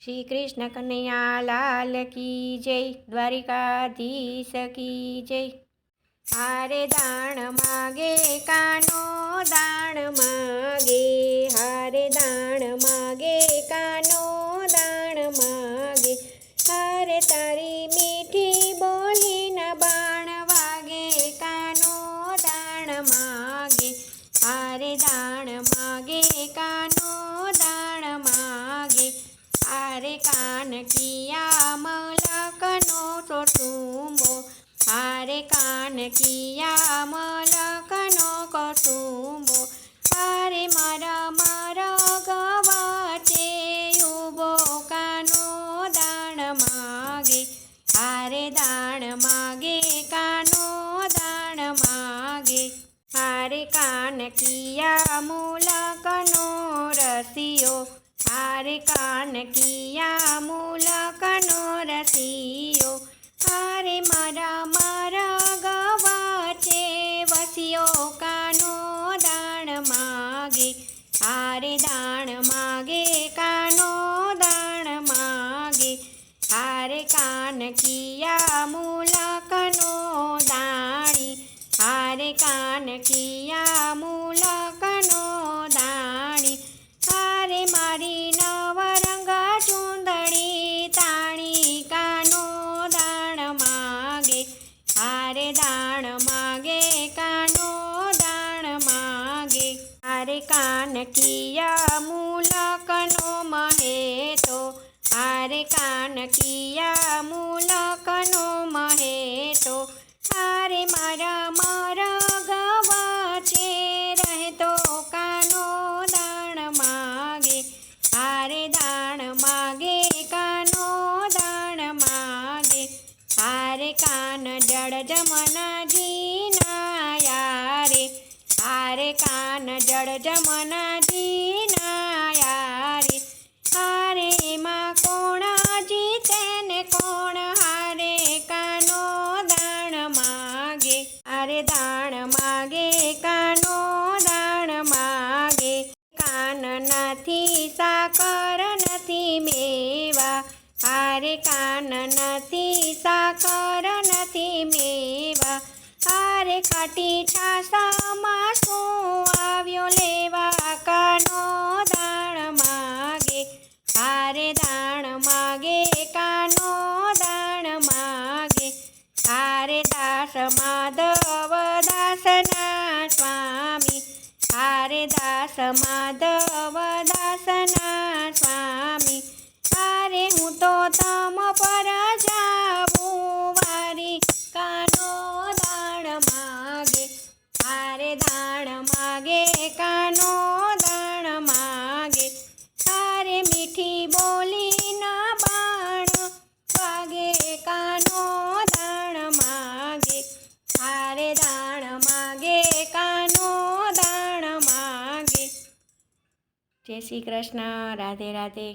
श्री कृष्ण कन्हैया लाल की जय, द्वारिकाधीश की जय। हारे दाण मागे कानो दाण मागे, हारे दाण मागे कानो दाण मागे, हारे तारी मीठी बोली न बाण वागे कानो दाण मागे, हारे दाण मागे कानो दाण मागे, हारे कान किया मलकनो सोटुंबो, हारे कान किया मलकनो कटुंबो, हारे मर गवाचे उबो कानो दाण मागे, हारे दाण मागे कानो दाण मागे, हारे कान किया मूलकनो रसियो, हारे कान किया मूलकनो रसियो, हारे मर गवाचे वसियो कानो दाण मागे, हारे दाण मागे कानो दाण मागे, हारे कान किया मूलकनो दाणी, हारे कान किया मूलकनो दाणी, हारे मारी नवरंग चूंदड़ी ताणी कानो दाण मागे, हारे दाण मागे कानो दाण मागे, हारे कान किया मूलकनो महेतो, हारे कान किया मूलकनो महेतो, हारे मर गवाचे रहतो कानो दाण मागे, हारे दाण मागे कानो दाण मागे, हारे कान जड़ जमना जीना यारे, हारे कान जड़ जमना जीना यारे, हारे माँ कोण जीते ने कोण हारे कानो दाण मागे, हारे दाण मागे कानो दाण मागे, कान नथी साकर नथी मेवा, हारे कान नथी साकर नथी मेवा, हारे खाटी छासामां शुं आव्यो लेवा कानो दाण मागे, हारे दाण मागे कानो दाण मागे, हारे दास माधव दासना स्वामी, हारे दास माधव दासना स्वामी, हारे हूँ तो तम पर जाऊं वारी कानो दाण मागे, हारे दाण मागे कानो दाण मागे, हारे मीठी बोली न बाण वागे कानो दाण मागे, हारे दाण मागे कानो दाण मागे। जय श्री कृष्ण। राधे राधे।